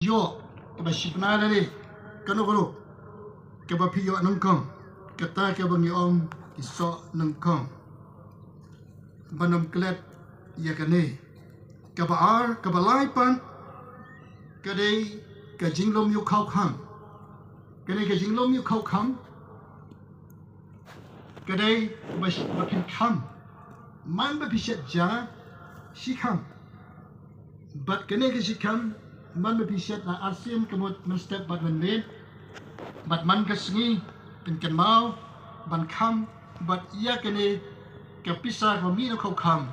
yo ba shipna le K.Nongpluh ke ba Pheo Nyngkong kata ke bangi om ki Soh Nyngkong banom klet ya kane ke ba ar ke ba lai pan ke dei ke jinglom yu khau kham ke dei ke jinglom yu khau kham ke dei ba phin kham man ba pishat ja shi kham bat ke ne ke shi kham man berpisah na asim kemud menstep bat menlin bat man kesngi penken mau ban kham bat ia kene kepisah kami no kau kham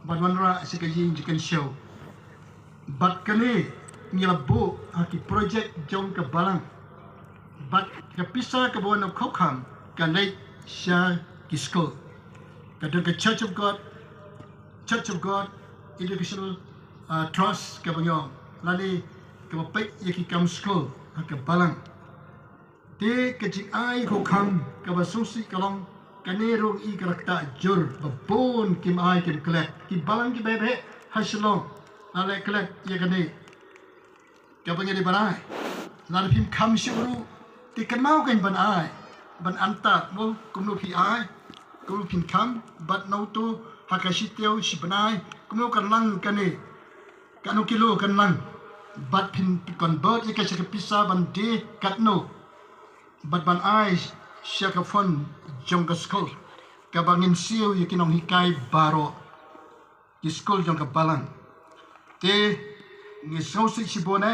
bat manra sikayin jikan show bat kene ngilabu aki project jong ke balang bat kepisah ke bawah no kau kham kanai sha kiskol kadang ke Church of God Educational Trust ke banyong lali ke bapak yaki kam school ke balang te ke jing ai ko kham ke basusi kalong kanero i karakta jur babon kim ai kim klet ki balang ki bebe haslong lali klet ya kane ke bangi di banai lali pim kham shuru te kan mau kan ban ai ban anta mo kumno pi ai kumno pim kham bat no tu hakashiteu shibanai kumno kan lang kane kanu kilo kan lang bat pin convert ye ka pisa ban de katno bat ban ai shaka fon jong ka school ka bangin siu ye kinong hikai baro ki school jong ka balang te ngi sosi sibone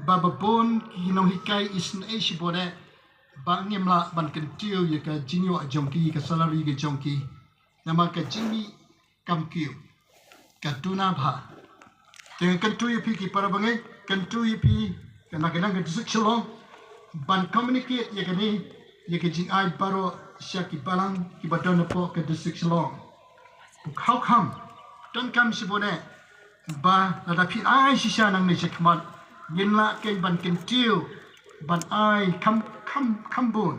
bababon kinong hikai isna e sibone bangim la ban kentiu ye ka jinyo jongki ka salary ge jongki nama ka jimi kamkiu ka tuna bha dengan kentu yupi ki para bangai kentu yupi kena kena disik shalom ban communicate ya kani ya ke jing ai baro syaki balang ki badon po ke disik shalom how come don kam sibone ba ada pi ai shisha nang ni chekman yinla ke ban kentiu ban ai kam bon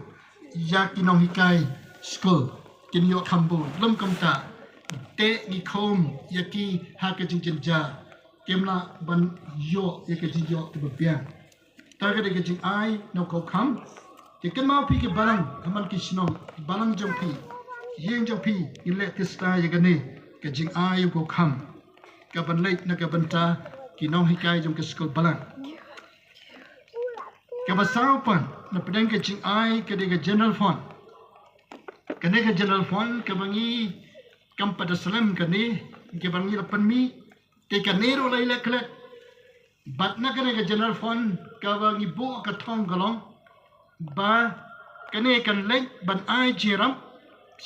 ya ki nong hikai school kin yo kambon lum kamta te ni kom yaki ha ke jing ja kemla ban yo ye ke jijo ke bapian targa de ke jing ai no ko kham ke kan mau pi ke balang amal ki sino balang jong pi yeng jong pi ile ke sta ye ke ne ke jing ai ko kham ka ban leit na ka ban ta ki nong hikai jong ke skol balang ke basau pan na pedang ke jing ai ke de ke general fund ke ne ke general fund ke bangi kam pada salam ke ne ke bangi lapan mi ke kanero lai le klet bat na kane ke general fund ka bangi bo ka thong galong ba kane kan le ban ai jiram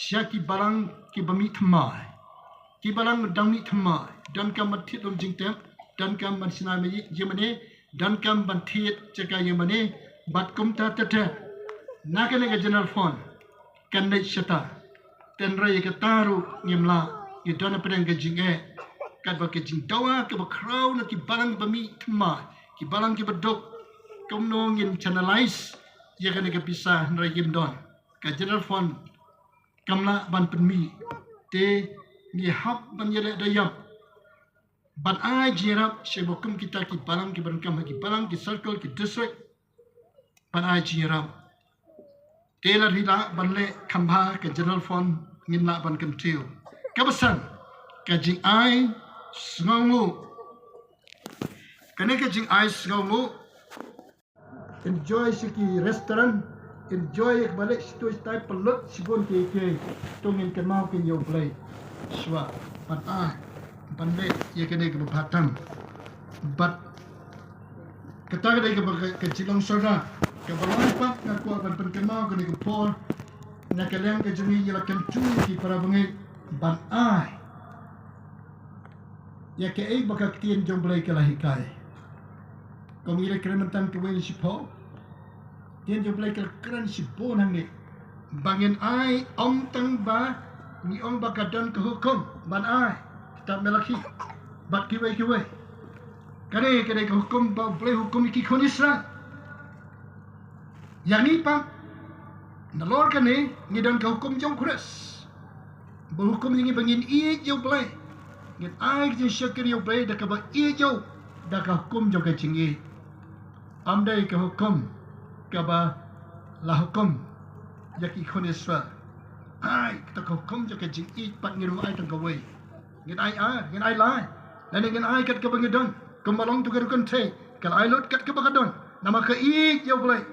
syaki barang ki bami thmai ki barang dangni thmai dan kam mathit dom jingtem dan kam ban sina me jemane dan kam ban thit chaka yemane bat kum ta ta na kane ke general fund kan le shata ten rai ke taru nyemla ki dona pedang ke jinge kat ba ke jing dawa ke ba crown ki balang ba mi thma ki balang ki badok kom no ngin channelize ye kan ke pisah nrai gim don ka general fund kamla ban pen mi te ni hap ban yele dayam ban ai jirap shebokum kita ki balang ki ban kam ki balang ki circle ki district ban ai jirap te la rila ban le khamba ke general fund ngin la ban kam tiu ka basan ka jing ai sngamu kene ke jing ai sngamu enjoy siki restaurant enjoy ek balik situ stay peluk sibon ke tongin ke mau ke yo Blei swa pat ban le ye kene ke batam bat kata ke jilong soda ke balai pak na ko ban pen ke mau ke por na ke leng ke jumi ye la kan tu ki para bangai ban ai ya ke ai baka tien jong Blei ke lahikai kong ire krementan Kawei Shiphew tien jong Blei ke kran Shiphew nang ni bangin ai om tang ba ni om baka don ke hukum ban ai kita melaki bat kiwei kare ke hukum ba Blei hukum ki khonisra yang ni pa nalor kane ni don ke hukum jong kures berhukum ini bangin i jong Blei ngin ai je syakir yo Blei da ka ba i jo da ka hukum jo ka chingi Amdai ke hukum ke ba la hukum yaki kon Israel. Ai kita ke hukum je ke jing I pat ngiru ai tang Kawei. Ngin ai lai. Dan ngin ai kat ke bangidon. Kemalong tu gerukon te. Kal ai lot kat ke bagadon. Nama ke I yo Blei.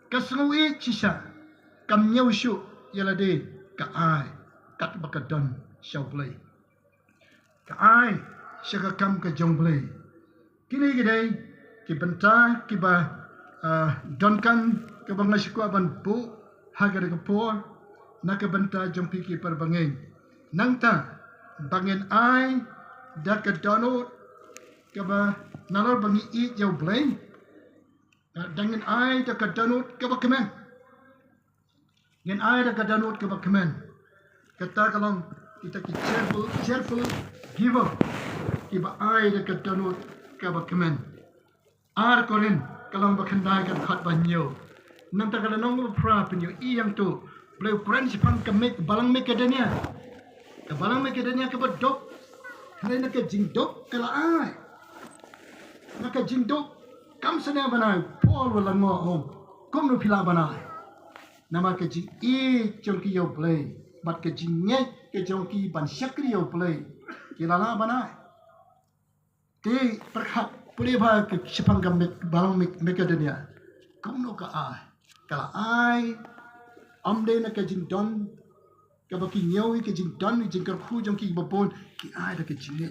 Ke sengu I cisa. Kam nyau syu yala de ke ai kat bagadon syau Blei. Ke ai syaka kam ke jong Blei. Kini gidai ki benta ki ba donkan ke bangasku aban bu hagar ke por nak ke benta jong piki per bangin nangta bangin ai dak ke donut ke ba nalor bangi I jau Blei dengan ai dak ke donut ke ba kemen ngin ai dak ke donut ke ba kemen kata kalau kita ki cheerful giver ki ba ai dak ke donut ke ba kemen ar korin kalau bakandai kan khat banyo nang ta kalau nong pra penyo I yang tu Blei pran sipang kemek balang mekadania ke balang mekadania ke bedok hari nak ke jingdok kala ai nak ke jingdok kam sene banai pol wala ngo om kom no pila banai nama ke jing I jongki yo Blei bat ke jingnya ke jongki ban syakri yo Blei kilala banai ti perhat boleh bah ke sipang kemek balang mekadania kom no ka ai kala ai amde na ke jing don ke baki nyau ke jing don jing kar khu jong ki babon ki ai da ke jing ki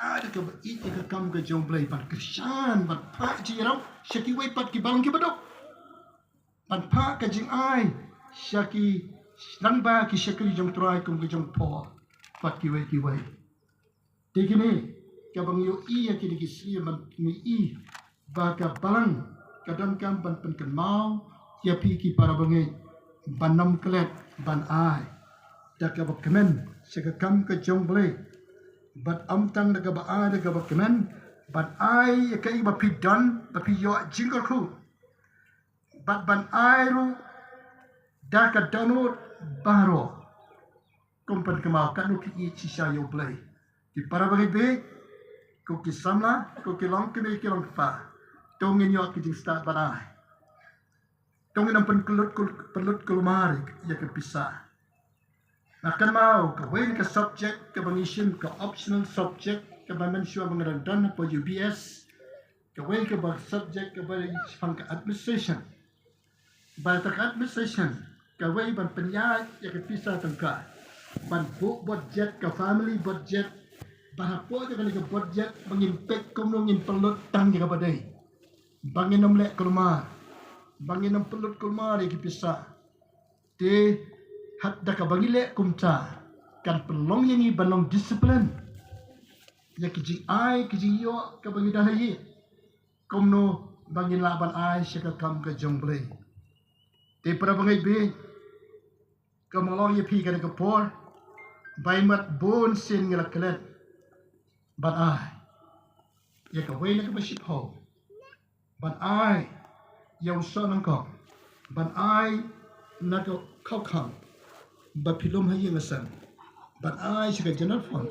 ai da ke ba I ke kam ke jong Blei pat krishan pat pa ji rau shaki wei pat ki balang ki badok pat pa ke jing ai shaki nang ba ki shaki jong Trai kum ke jong po pat ki wei tikini ke bang yo I ki di sri man ni I ba ka balang kadang kam ban pen kan mau ya pi ki para bangai ban nam klet ban ai dak ka kemen sega kam ke jong Blei bat am tang dak ba ai dak ba kemen bat ai ka I ba pi don ba pi yo jingor khu bat ban ai ru dak ka donut baro kompan kemau kan ki I sisa yo Blei ki para bangai be ko ki samla ko ki long ki long fa tongin yo ki jing start ban ai tongin ang pelut kulumari ya ke pisah. Akan mau ke wen ke subject ke bangisin ke optional subject ke bamensua mengerandan po UBS ke wen ke bang subject ke bang pang ke administration. Ba tak administration ke wen ban penyai ya ke pisah tengka. Ban book budget ke family budget ban apa je kali ke budget mengimpact komnongin pelut tang ya ke badai. Bangin nomlek kulumar. Bangin ang pelut kulumar ya ke pisah. Te hat dak bangile kumta kan pelong yang i balong disiplin ya kiji ai kiji yo ka bangi dah yi komno bangi laban ai syaka kam ka jong Blei te para bangai be ka malong ye pi ka ka por bai mat bon sin ngala klet ban ai ya ka wei na ka Shiphew ban ai ya Soh Nyngkong ban ai na ka Kawei ba pilom hayi ngasan ban ai sika general fund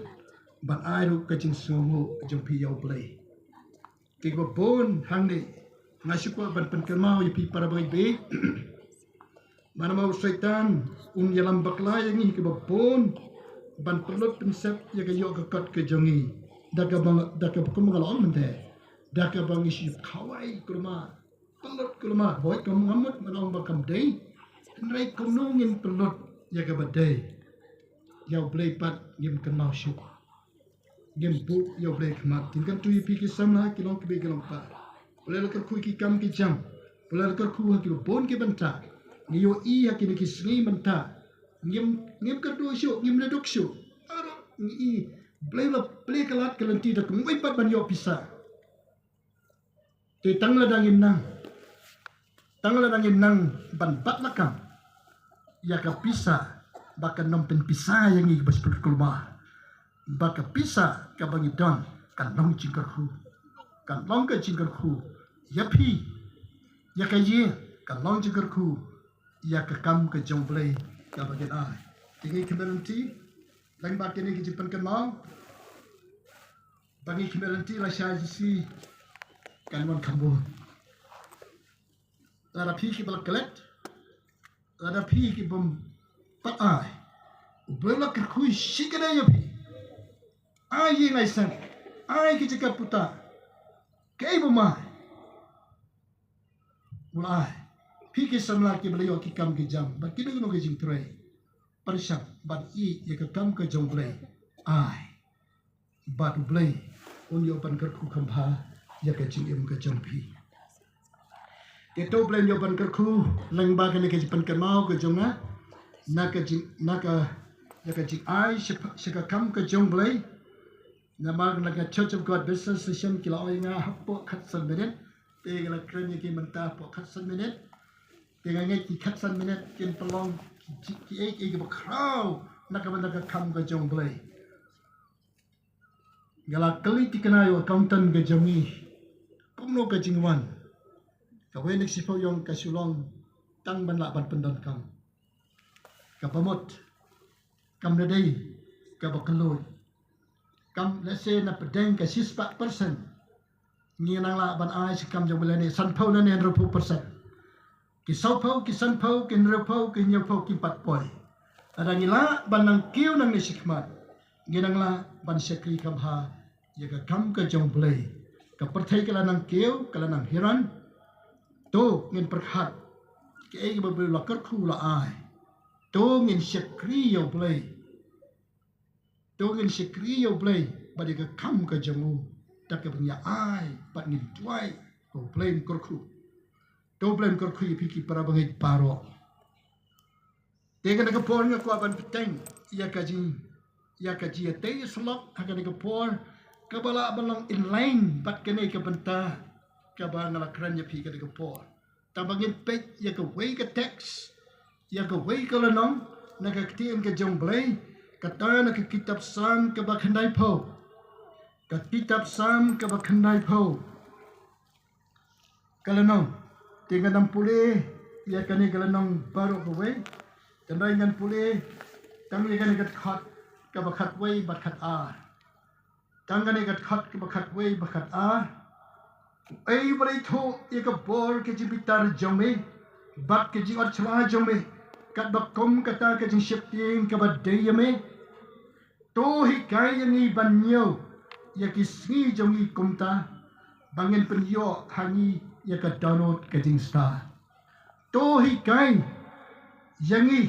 ban ai ru ka jing sumu jong pi yo Blei ke ba bon hangde ngasi ko ban pen kemau yi pi para bai be mana mau syaitan yalam bakla yang ni ke ba bon ban pelot konsep ya ke yo ka kat ke jongi daga ko mangalon mente daga bang isi Kawei kurma pelot kurma boy kam ngamut manong ba kam dei nrai kom nungin pelot ya ke badai ya Blei pat ngim kan mau syu ngim bu ya Blei kmat tingkan tu pi ki samla ki long ki be gelong pa boleh lekar ku ki kam ki jam boleh lekar ku ki bon ki benta ni yo I ki ki sni benta ngim ka do syu ngim le dok syu aro ni Blei la Blei kalat kalanti dak ngoi pat ban yo pisa te tangla dangin nang ban bat lakam ya ka pisa baka nompen pisa yang i bas kulma baka pisa ka bangi don kan long jingkar khu ya pi ya ka ye kan long jingkar khu ya ka kam ka jong Blei ka bagian ai tingi community lang ba kini ki jipan kan mau bangi community la sha si kan wan kambu ada pi ki bal kelet ada pi ki bom pat ai belak kui shikana yo pi ai ngai sang ai ki jika puta kai boma mulai pi ki samla ki beliau ki kam ki jam ba ki no ki jing trai parisham ban I ya ka kam ka jong Blei ai ba tu Blei un yo pan kar khu kham pha ya ka jing em ka jong pi ke to Blei yo pan kar khu lang ba ka ne ka pan ka mau ka jong na ka jing na ka ya ka jing ai shi ka kam ka jong Blei na ma na ka Church of God business session ki la oi nga hapo khat san minute te ga la kren ki man ta po khat san minute te ga ngai ki khat san minute kin pelong ki ek ek ba kraw na ka man ka kam ka jong Blei gala kali ti kana yo accountant ka jongi kumno ka jingwan Kawei nek Shiphew yong ka sulong tang ban la ban pendan kam ka pamot kam Ngi Dei ka bakaloi kam let's say na pedeng ka 6% ni nang la ban ai si kam jong Blei ni san phau na ne 100% ki sau phau ki san phau ki nro phau ki nyo phau ki pat poi ada ngila ban nang kiu nang ni sikmat nginang la ban sekri kam ha ya ka kam ka jong Blei ka perthai kala nang kiu kala nang hiran to ngin perkhat ke ai ba la kar khu la ai to ngin sekri yo Blei to ngin sekri yo Blei ba de ka kam ka jong ta ka nya ai pat ngin twai ko Blei kar khu to Blei kar khu pi ki para bangai paro te ka ka por nga ko ban peteng ya ka ji te slok ha ka ka por ka bala balong in line bat ka ne ka banta ka ba ngala kran ya pi ka ka por ta bangin pet ya ka wei ka tax ya ka wei ka la nong na ka tien ka jong Blei ka ta na ka kitab sam ka ba khandai pho ka kitab sam ka ba khandai pho ka la nong te ka nam pule ya ka ne ka la nong baro ka wei ta nai ngan pule tang ni ka ne ka khat ka ba khat wei ba khat a tang ka ne ka khat ka ba khat wei ba khat a ai brai tho ye ka bor ke ji bitar jome bat ke ji or chla jome kat ba kom ka ta ke ji ship ting ka ba de yame to hi kai ni ban nyo ye ki sni jomi kumta bangin pen yo hangi ye ka download ke ji sta to hi kai yangi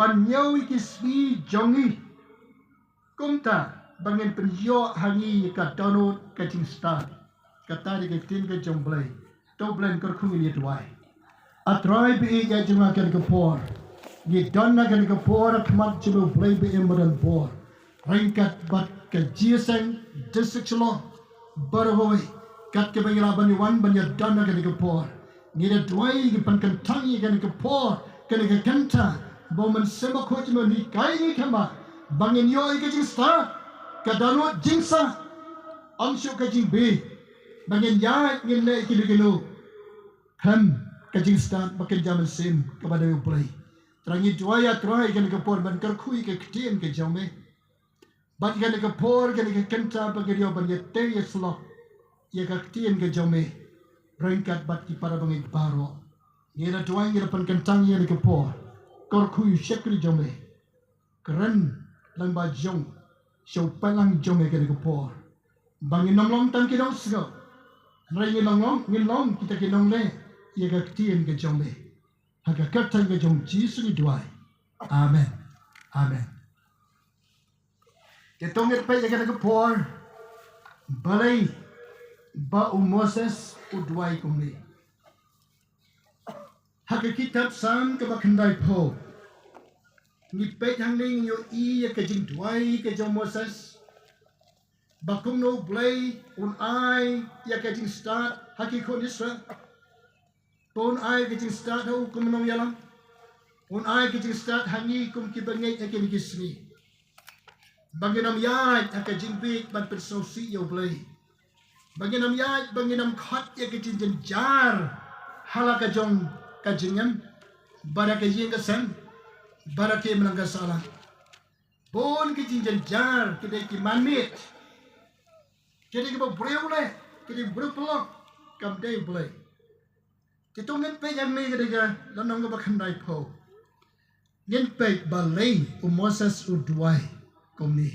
ban nyo ki sni jongi kumta bangin pen yo hangi ye ka download ke ji sta kata di ke tin ke jong Blei to Blei kar khu ni twai a Trai bi ya juma ke ke por ni don na ke por a kmat jibu Blei bi imran por ringkat bat ke jieseng disiklo barhoi kat ke bangila bani wan bani don na ke por ni de twai ke pan kan tang ke por ke kanta bo man sema ko jimu ni kai ni kama bangin yo ke jing sta ka danot jingsa amshu ke jing bi bangin ya ngin le kilo ham kajing stat bakin jaman sim kepada Blei terangi dua ya Trai kan ke por ban kar kui ke ktien ke jome ban kan ke por kan ke kenta bagi yo ban ye te ye slo ye ke ktien ke jome rengkat bat ki para bangi baro ye na dua ye pan kentang ye ke por kar kui shekri jome keren lang ba jong show palang jome ke por bangin nomlong tan ki dong sgo Rai ngin long kita kinong le ye ka tien ke jong le ha ka tan ke jong Jesus ni duai amen amen ke tong et pe ye ka por Blei ba Moses u duai kum le ha ka kitab sam ka ba khandai pho ni pe hang ling yo I ye ka jing duai ke jong Moses Bakum no Blei un ai ya ke jing start haki kon Israel pon ai ke jing start ho kum nong yalam un ai ke jing start hangi kum ki bangai ke ni kisni banginam yai ke jing big ban perso si yo Blei banginam yai banginam khat ya ke jing jar hala ka jong ka jingam baraka yin ka san barake menangga salah pon ke jing jar ke de ki manit jadi kita boleh le, kita boleh pelak, cầm đây Blei thì tôi nghe pe yang này cái đấy cái là nông cái bác khăn đại phô nghe pe Blei Moses udwai kom ni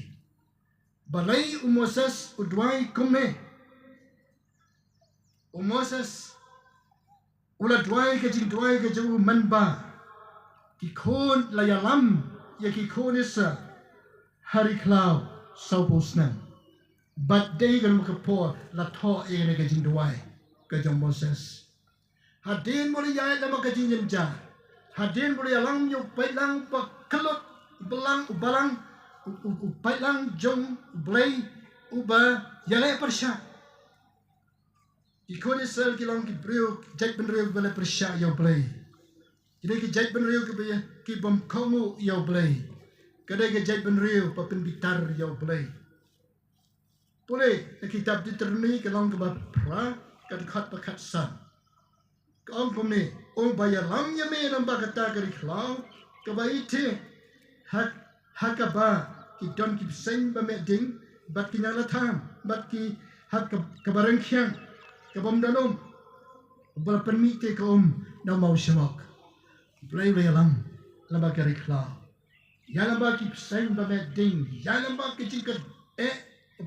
Blei Moses udwai kom ni Moses ula dwai cái chữ man ba ki khôn là ya lam ya ki khôn isa hari cloud sau posnan but day gan makapo la tho e ne cái chữ dwai cái chữ Moses hadin boleh ya la maka chữ ja hadin boleh lang yo pai lang pa kalot balang pai lang jong Blei uba ya le persha Iko ni sel kilang ki brio jai ben rio bela persya yo Blei. Kini ki jai ben rio ki bom komu yo Blei. Kadai ki jai ben rio pa pen bitar yo Blei. Boleh kitab Deuteronomy kilang ke pra kad khat pa khat san. Kaong kom ni ong bayar lam ya me lam ba kata kari klau ka ba ite hakaba ki don ki seng ba me ding bat ki nyala tham bat ki hak ka barang khiang Kabom danom, berpermite kaum na mau semak. Blei lam, lamba kari klau. Ya lamba ki psain ba ding, ya lamba ki jingkat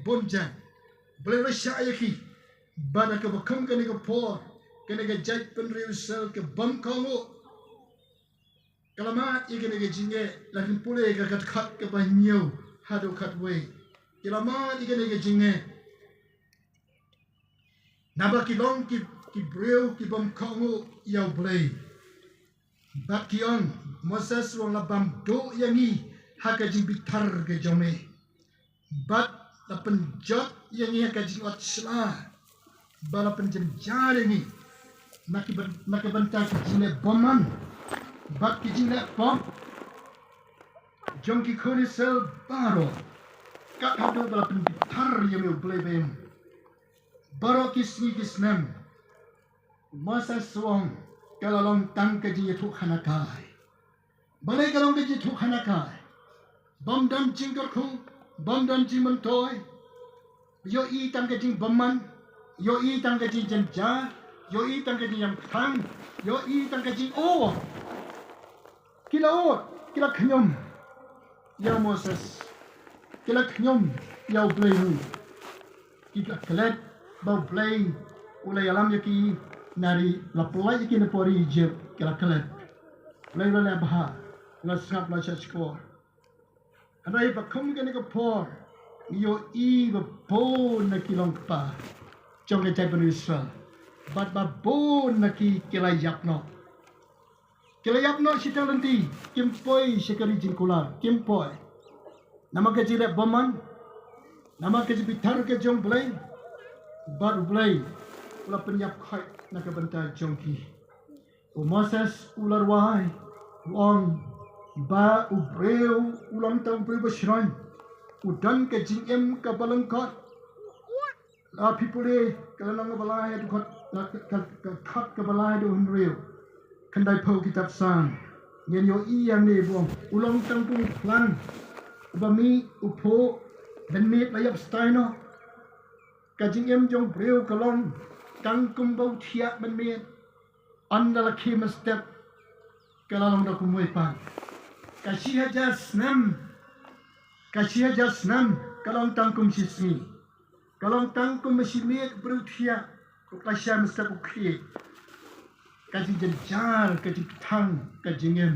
bonjang. Blei rasya ayaki, bana ka bakam ka ni ka por, ka ni ka jai penriu sel ka bam kamu. Kalamat i ka ni ka jinge, lakin pulai ka kat ka ba nyaw, hado Kawei. Kalamat i ka ni ka jinge, Naba kilong ki breu ki bom kongo yau Blei. Bat kiong Moses wong labam do yangi haka jing bitar ke jome. Bat la penjot yangi haka jing ot sla. Bala penjem jar yangi. Maki banta ki jing boman. Bat ki jing bom. Jong ki khoni sel baro. Kat hado bala penbitar yangi Blei bem. Baro kisnem masa suang kalalong tang ke ji thu khanakai balai kalong ke ji thu khanakai bom dam chingkar khu bom dam chi man toy yo i tang ke jing bomman yo i tang ke jing ja yo i tang ke jing yam khang yo i tang ke jing o kila khnyom ya Moses kila khnyom ya Blei kila klet bau Blei ulai alam yaki nari lapulai yaki nepori je kala kalet Blei la bah la snap la chachko anai bakum ke ne ko por yo I ba po na kilong pa chong ke chai Israel bat ba bo na ki kila yapno sitang lanti kimpoi sekali jingkular kimpoi nama ke jire boman nama ke bitar ke jong Blei But Blei ula penyap khai na ka banta jongki. Moses ular wai wong ba ubreu ulang tang breu basran udan ke jingem ka balangkot. La pipule ka nang balai du khot ka khat ka balai du hunreu. Kandai phau kitab sang ngen yo I yang ne bong ulang tang pung plan bami upho ben mit layap staino Kajing em jong breu kalong kangkum bau thiak ben miet andala khim step kalalong da kumoi pan kashia jasnam kalong tangkum sismi kalong tangkum mesimet breu thiak ko kasya step ukhi kajing jenjar kajing thang kajing em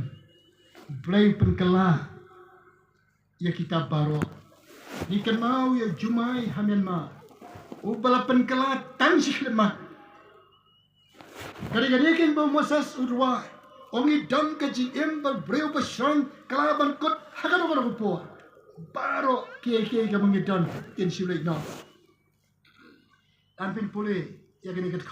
Blei penkala ya kita baro ikan mau ya jumai hamianma Ubalapan kelatan sih lemah. Kadang-kadang kan bawa Moses urwa. Ongi dam kaji embal breu pasang kelaban kot hakan orang kupo. Baro kia kamu ngidon kin silik no. Tanpin pulih ya kini kat